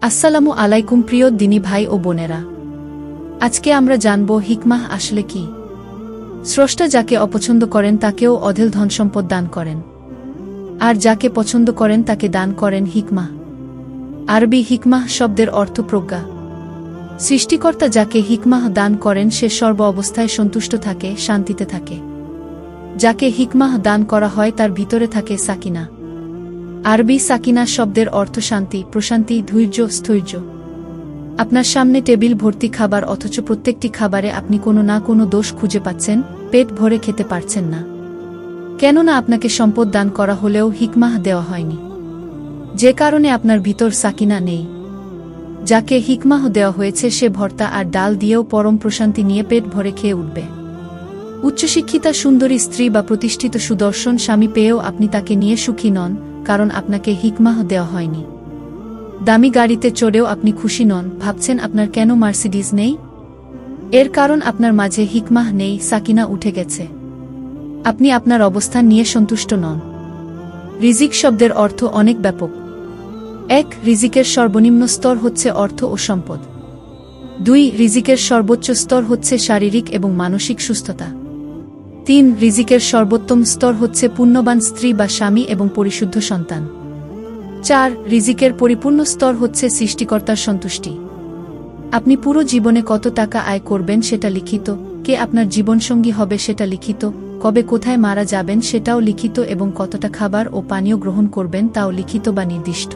আসসালামু আলাইকুম প্রিয় দিনী ভাই ও বোনেরা। আজকে আমরা জানব হিকমাহ আসলে কি। স্রষ্টা যাকে অপছন্দ করেন তাকেও অঢেল ধনসম্পদ দান করেন, আর যাকে পছন্দ করেন তাকে দান করেন হিকমাহ। আরবি হিকমাহ শব্দের অর্থ প্রজ্ঞা। সৃষ্টিকর্তা যাকে হিকমাহ দান করেন সে সর্ব অবস্থায় সন্তুষ্ট থাকে, শান্তিতে থাকে। যাকে হিকমাহ দান করা হয় তার ভিতরে থাকে সাকিনা। আরবি সাকিনা শব্দের অর্থ শান্তি, প্রশান্তি, ধৈর্য, স্থৈর্য। আপনার সামনে টেবিল ভর্তি খাবার, অথচ প্রত্যেকটি খাবারে আপনি কোনো না কোনো দোষ খুঁজে পাচ্ছেন, পেট ভরে খেতে পারছেন না। কেননা আপনাকে সম্পদ দান করা হলেও হিকমাহ দেওয়া হয়নি, যে কারণে আপনার ভিতর সাকিনা নেই। যাকে হিকমাহ দেওয়া হয়েছে সে ভর্তা আর ডাল দিয়েও পরম প্রশান্তি নিয়ে পেট ভরে খেয়ে উঠবে। উচ্চশিক্ষিতা সুন্দরী স্ত্রী বা প্রতিষ্ঠিত সুদর্শন স্বামী পেয়েও আপনি তাকে নিয়ে সুখী নন, কারণ আপনাকে হিকমাহ দেওয়া হয়নি। দামি গাড়িতে চড়েও আপনি খুশি নন, ভাবছেন আপনার কেন মার্সিডিজ নেই। এর কারণ আপনার মাঝে হিকমাহ নেই, সাকিনা উঠে গেছে। আপনি আপনার অবস্থান নিয়ে সন্তুষ্ট নন। রিজিক শব্দের অর্থ অনেক ব্যাপক। ১. রিজিকের সর্বনিম্ন স্তর হচ্ছে অর্থ ও সম্পদ। ২. রিজিকের সর্বোচ্চ স্তর হচ্ছে শারীরিক এবং মানসিক সুস্থতা। ৩. রিজিকের সর্বোত্তম স্তর হচ্ছে পুণ্যবান স্ত্রী বা স্বামী এবং পরিশুদ্ধ সন্তান। ৪. রিজিকের পরিপূর্ণ স্তর হচ্ছে সৃষ্টিকর্তার সন্তুষ্টি। আপনি পুরো জীবনে কত টাকা আয় করবেন সেটা লিখিত, কে আপনার জীবনসঙ্গী হবে সেটা লিখিত, কবে কোথায় মারা যাবেন সেটাও লিখিত এবং কতটা খাবার ও পানীয় গ্রহণ করবেন তাও লিখিত বা নির্দিষ্ট।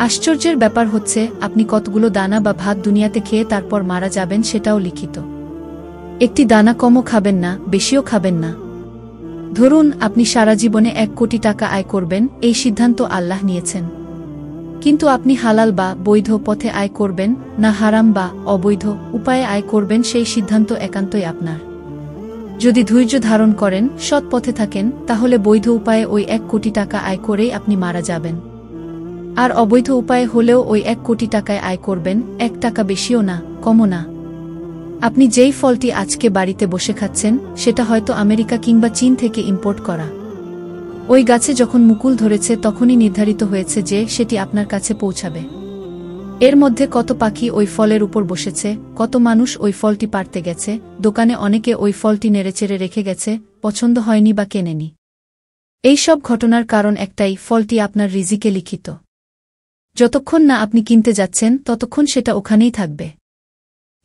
আশ্চর্যের ব্যাপার হচ্ছে আপনি কতগুলো দানা বা ভাত দুনিয়াতে খেয়ে তারপর মারা যাবেন সেটাও লিখিত। একটি দানা কমও খাবেন না, বেশিও খাবেন না। ধরুন আপনি সারা জীবনে ১ কোটি টাকা আয় করবেন, এই সিদ্ধান্ত আল্লাহ নিয়েছেন। কিন্তু আপনি হালাল বা বৈধ পথে আয় করবেন না হারাম বা অবৈধ উপায়ে আয় করবেন, সেই সিদ্ধান্ত একান্তই আপনার। যদি ধৈর্য ধারণ করেন, সৎ পথে থাকেন, তাহলে বৈধ উপায়ে ওই ১ কোটি টাকা আয় করেই আপনি মারা যাবেন। আর অবৈধ উপায়ে হলেও ওই ১ কোটি টাকায় আয় করবেন, ১ টাকা বেশিও না, কমও না। আপনি যেই ফলটি আজকে বাড়িতে বসে খাচ্ছেন সেটা হয়তো আমেরিকা কিংবা চীন থেকে ইম্পোর্ট করা। ওই গাছে যখন মুকুল ধরেছে তখনই নির্ধারিত হয়েছে যে সেটি আপনার কাছে পৌঁছাবে। এর মধ্যে কত পাখি ওই ফলের উপর বসেছে, কত মানুষ ওই ফলটি পাড়তে গেছে, দোকানে অনেকে ওই ফলটি নেড়েচেড়ে রেখে গেছে, পছন্দ হয়নি বা কেনেনি। এই সব ঘটনার কারণ একটাই, ফলটি আপনার রিজিকে লিখিত। যতক্ষণ না আপনি কিনতে যাচ্ছেন ততক্ষণ সেটা ওখানেই থাকবে।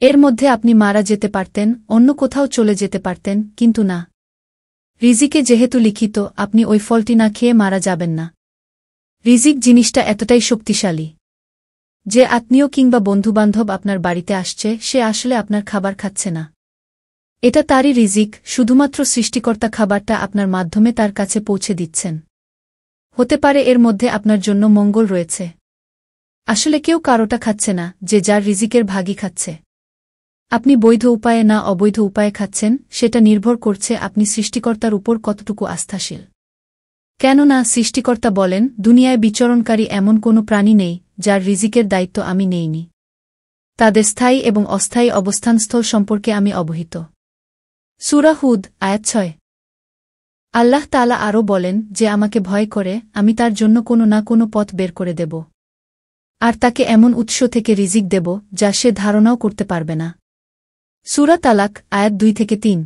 এর মধ্যে আপনি মারা যেতে পারতেন, অন্য কোথাও চলে যেতে পারতেন, কিন্তু না। রিজিকে যেহেতু লিখিত, আপনি ওই ফলটি না খেয়ে মারা যাবেন না। রিজিক জিনিসটা এতটাই শক্তিশালী যে আত্মীয় কিংবা বন্ধুবান্ধব আপনার বাড়িতে আসছে, সে আসলে আপনার খাবার খাচ্ছে না। এটা তারই রিজিক, শুধুমাত্র সৃষ্টিকর্তা খাবারটা আপনার মাধ্যমে তার কাছে পৌঁছে দিচ্ছেন। হতে পারে এর মধ্যে আপনার জন্য মঙ্গল রয়েছে। আসলে কেউ কারোটা খাচ্ছে না, যে যার রিজিকের ভাগই খাচ্ছে। আপনি বৈধ উপায়ে না অবৈধ উপায়ে খাচ্ছেন, সেটা নির্ভর করছে আপনি সৃষ্টিকর্তার উপর কতটুকু আস্থাশীল। কেননা সৃষ্টিকর্তা বলেন, দুনিয়ায় বিচরণকারী এমন কোনো প্রাণী নেই যার রিজিকের দায়িত্ব আমি নেইনি। তাদের স্থায়ী এবং অস্থায়ী অবস্থানস্থল সম্পর্কে আমি অবহিত। সূরা হুদ, আয়াত ৬। আল্লাহ তাআলা আরও বলেন, যে আমাকে ভয় করে আমি তার জন্য কোনো না কোনো পথ বের করে দেব, আর তাকে এমন উৎস থেকে রিজিক দেব যা সে ধারণাও করতে পারবে না। সূরা তালাক, আয়াত ২-৩।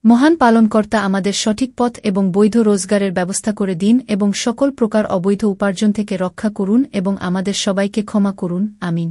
মহান পালনকর্তা আমাদের সঠিক পথ এবং বৈধ রোজগারের ব্যবস্থা করে দিন এবং সকল প্রকার অবৈধ উপার্জন থেকে রক্ষা করুন এবং আমাদের সবাইকে ক্ষমা করুন। আমিন।